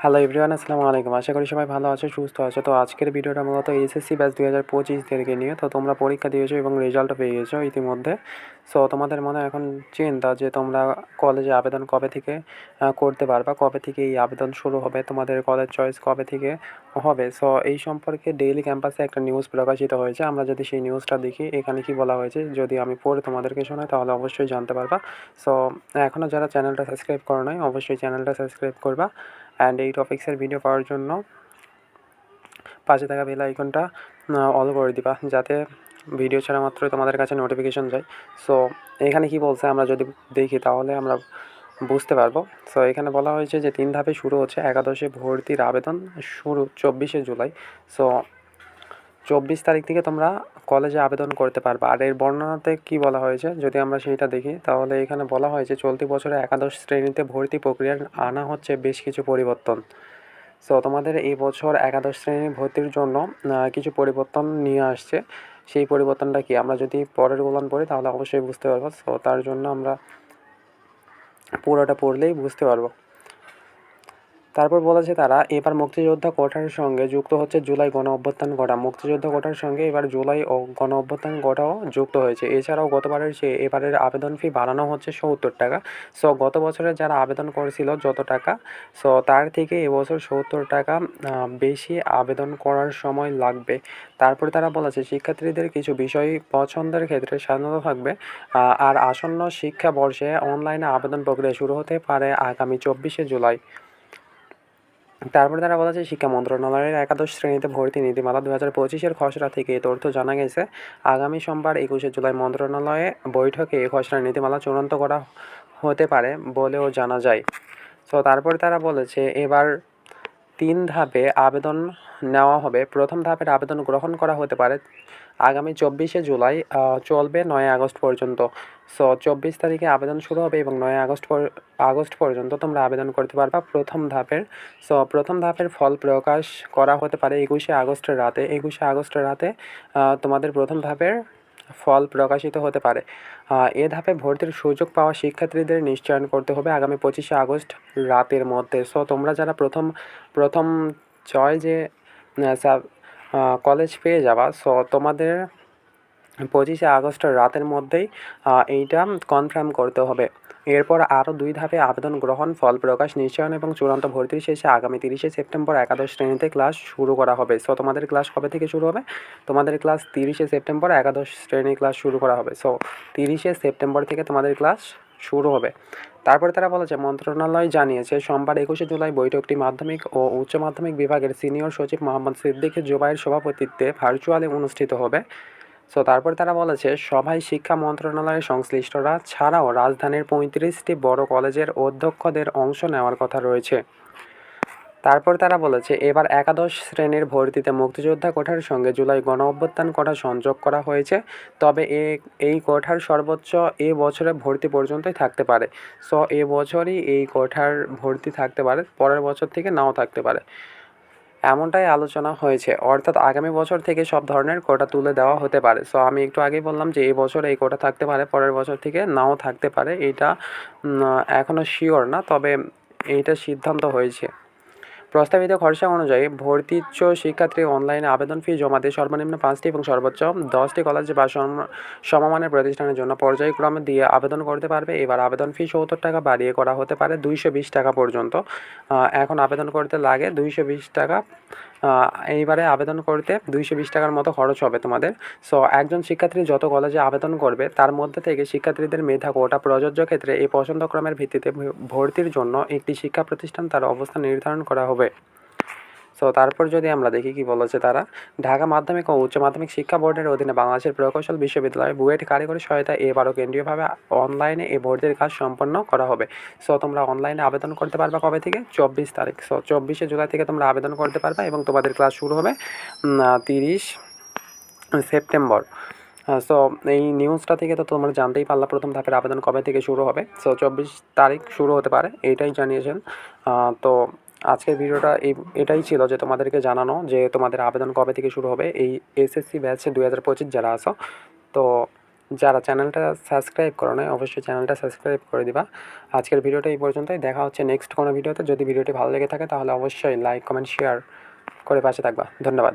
Hello everyone, আসসালামু আলাইকুম। আশা করি সবাই ভালো আছো, সুস্থ আছো। তো আজকের ভিডিওটা মূলত এসএসসি ব্যাচ 2025 নিয়ে। তো তোমরা পরীক্ষা দিয়েছো এবং রেজাল্টও পেয়ে গেছো ইতিমধ্যে। সো তোমাদের মনে এখন চিন্তা যে তোমরা কলেজে আবেদন কবে থেকে করতে পারবা, কবে থেকে এই আবেদন শুরু হবে, তোমাদের কলেজ চয়েস কবে থেকে হবে। সো এই সম্পর্কে ডেইলি ক্যাম্পাসে একটা নিউজ প্রকাশিত হয়েছে। আমরা যদি সেই নিউজটা দেখি এখানে কি বলা হয়েছে, যদি আমি পড়ে তোমাদেরকে শোনাই তাহলে অবশ্যই জানতে পারবা। সো এখনও যারা চ্যানেলটা সাবস্ক্রাইব করো নাই অবশ্যই চ্যানেলটা সাবস্ক্রাইব করবা। অ্যান্ড এই টপিক্সের ভিডিও পাওয়ার জন্য পাশে থাকা বেল আইকনটা অল করে দিবা, যাতে ভিডিও ছাড়া মাত্রই তোমাদের কাছে নোটিফিকেশন যায়। সো এখানে কি বলছে আমরা যদি দেখি তাহলে আমরা বুঝতে পারবো। সো এখানে বলা হয়েছে যে 3 ধাপে শুরু হচ্ছে একাদশে ভর্তির আবেদন, শুরু 24শে জুলাই। সো 24 তারিখ থেকে তোমরা কলেজে আবেদন করতে পারবে। আর এর বর্ণনাতে কি বলা হয়েছে যদি আমরা সেইটা দেখি তাহলে এখানে বলা হয়েছে চলতি বছরে একাদশ শ্রেণীতে ভর্তি প্রক্রিয়ার আনা হচ্ছে বেশ কিছু পরিবর্তন। সো তোমাদের এই বছর একাদশ শ্রেণী ভর্তির জন্য কিছু পরিবর্তন নিয়ে আসছে। সেই পরিবর্তনটা কি আমরা যদি পরের উল্লেখ পড়ি তাহলে অবশ্যই বুঝতে পারবো। সো তার জন্য আমরা পুরোটা পড়লেই বুঝতে পারবো। তারপর বলেছে তারা এবার মুক্তিযোদ্ধা কোটার সঙ্গে যুক্ত হচ্ছে জুলাই গণ অভ্যুত্থান কোটা। মুক্তিযোদ্ধা কোটার সঙ্গে এবার জুলাই ও গণ অভ্যুত্থান কোটাও যুক্ত হয়েছে। এছাড়াও গতবারের চেয়ে এবারের আবেদন ফি বাড়ানো হচ্ছে 70 টাকা। সো গত বছরে যারা আবেদন করেছিল যত টাকা, সো তার থেকে এবছর 70 টাকা বেশি আবেদন করার সময় লাগবে। তারপরে তারা বলেছে শিক্ষার্থীদের কিছু বিষয় পছন্দের ক্ষেত্রে স্বাধীনতা থাকবে। আর আসন্ন শিক্ষাবর্ষে অনলাইনে আবেদন প্রক্রিয়া শুরু হতে পারে আগামী 24শে জুলাই। তারপরে তারা বলেছে শিক্ষা মন্ত্রণালয়ের একাদশ শ্রেণীতে ভর্তি নীতিমালা 2025-এর খসড়া থেকে এ তথ্য জানা গেছে। আগামী সোমবার 21শে জুলাই মন্ত্রণালয়ে বৈঠকে এই খসড়া নীতিমালা চূড়ান্ত করা হতে পারে বলেও জানা যায়। তো তারপরে তারা বলেছে এবার 3 ধাপে আবেদন নেওয়া হবে। প্রথম ধাপের আবেদন গ্রহণ করা হতে পারে আগামী 24শে জুলাই, চলবে 9 আগস্ট পর্যন্ত। সো 24 তারিখে আবেদন শুরু হবে এবং 9 আগস্ট পর্যন্ত তোমরা আবেদন করতে পারবা প্রথম ধাপের। সো প্রথম ধাপের ফল প্রকাশ করা হতে পারে 21শে আগস্টের রাতে। 21শে আগস্টের রাতে তোমাদের প্রথম ধাপের ফল প্রকাশিত হতে পারে। এ ধাপে ভর্তির সুযোগ পাওয়া শিক্ষার্থীদের নিশ্চয়ন করতে হবে আগামী 25শে আগস্ট রাতের মধ্যে। সো তোমরা যারা প্রথম চয়েসে কলেজ পেয়ে যাবা, সো তোমাদের 25শে আগস্টের রাতের মধ্যেই এইটা কনফার্ম করতে হবে। এরপর আরও 2 ধাপে আবেদন গ্রহণ, ফল প্রকাশ, নিশ্চয়ন এবং চূড়ান্ত ভর্তির শেষে আগামী 30শে সেপ্টেম্বর একাদশ শ্রেণীতে ক্লাস শুরু করা হবে। সো তোমাদের ক্লাস কবে থেকে শুরু হবে? তোমাদের ক্লাস 30শে সেপ্টেম্বর একাদশ শ্রেণী ক্লাস শুরু করা হবে। সো 30শে সেপ্টেম্বর থেকে তোমাদের ক্লাস শুরু হবে। তারপরে তারা বলেছে মন্ত্রণালয় জানিয়েছে সোমবার 21শে জুলাই বৈঠকটি মাধ্যমিক ও উচ্চ মাধ্যমিক বিভাগের সিনিয়র সচিব মোহাম্মদ সিদ্দিক জুবাইর সভাপতিত্বে ভার্চুয়ালি অনুষ্ঠিত হবে। সো তারপর তারা বলেছে সভায় শিক্ষা মন্ত্রণালয়ের সংশ্লিষ্টরা ছাড়াও রাজধানীর 35টি বড় কলেজের অধ্যক্ষদের অংশ নেওয়ার কথা রয়েছে। তারপর তারা বলেছে এবার একাদশ শ্রেণীর ভর্তিতে মুক্তিযোদ্ধা কোটার সঙ্গে জুলাই গণ অভ্যুত্থান কোটা সংযোগ করা হয়েছে। তবে এই কোটার সর্বোচ্চ এ বছরে ভর্তি পর্যন্তই থাকতে পারে। সো এ বছরই এই কোটার ভর্তি থাকতে পারে, পরের বছর থেকে নাও থাকতে পারে, এমনটাই আলোচনা হয়েছে। অর্থাৎ আগামী বছর থেকে সব ধরনের কোটা তুলে দেওয়া হতে পারে। সো আমি একটু আগেই বললাম যে এই বছর এই কোটা থাকতে পারে, পরের বছর থেকে নাও থাকতে পারে। এইটা এখনও শিওর না, তবে এইটা সিদ্ধান্ত হয়েছে। প্রস্তাবিত খরচা অনুযায়ী ভর্তিচ্ছ শিক্ষার্থী অনলাইনে আবেদন ফি জমা দিয়ে সর্বনিম্ন 5টি এবং সর্বোচ্চ 10টি কলেজ বা সমমানের প্রতিষ্ঠানের জন্য পর্যায়ক্রমে দিয়ে আবেদন করতে পারবে। এবার আবেদন ফি 70 টাকা বাড়িয়ে করা হতে পারে 220 টাকা পর্যন্ত। এখন আবেদন করতে লাগে 220 টাকা। এইবারে আবেদন করতে 220 টাকার মতো খরচ হবে তোমাদের। সো একজন শিক্ষার্থী যত কলেজে আবেদন করবে তার মধ্যে থেকে শিক্ষার্থীদের মেধা কোটা প্রযোজ্য ক্ষেত্রে এই পছন্দক্রমের ভিত্তিতে ভর্তির জন্য একটি শিক্ষা প্রতিষ্ঠান তার অবস্থান নির্ধারণ করা হবে। সো তারপর যদি আমরা দেখি কি বলেছে তারা, ঢাকা মাধ্যমিক ও উচ্চ মাধ্যমিক শিক্ষা বোর্ডের অধীনে বাংলাদেশের প্রকৌশল বিশ্ববিদ্যালয় বুয়েট কারিগরি সহায়তা এবারও কেন্দ্রীয়ভাবে অনলাইনে এই ভর্তির কাজ সম্পন্ন করা হবে। সো তোমরা অনলাইনে আবেদন করতে পারবা কবে থেকে? 24 তারিখ। সো 24শে জুলাই থেকে তোমরা আবেদন করতে পারবা এবং তোমাদের ক্লাস শুরু হবে 30 সেপ্টেম্বর। সো এই নিউজটা থেকে তো তোমরা জানতেই পারলা প্রথম ধাপের আবেদন কবে থেকে শুরু হবে। সো 24 তারিখ শুরু হতে পারে, এইটাই জানিয়েছেন। তো আজকের ভিডিওটা এটাই ছিল যে তোমাদেরকে জানানো যে তোমাদের আবেদন কবে থেকে শুরু হবে এই এসএসসি ব্যাচ 2025 যারা আছো। তো যারা চ্যানেলটা সাবস্ক্রাইব করো নাই অবশ্যই চ্যানেলটা সাবস্ক্রাইব করে দিবা। আজকের ভিডিওটা এই পর্যন্তই। দেখা হচ্ছে নেক্সট কোনো ভিডিওতে। যদি ভিডিওটি ভালো লেগে থাকে তাহলে অবশ্যই লাইক, কমেন্ট, শেয়ার করে পাশে থাকবা। ধন্যবাদ।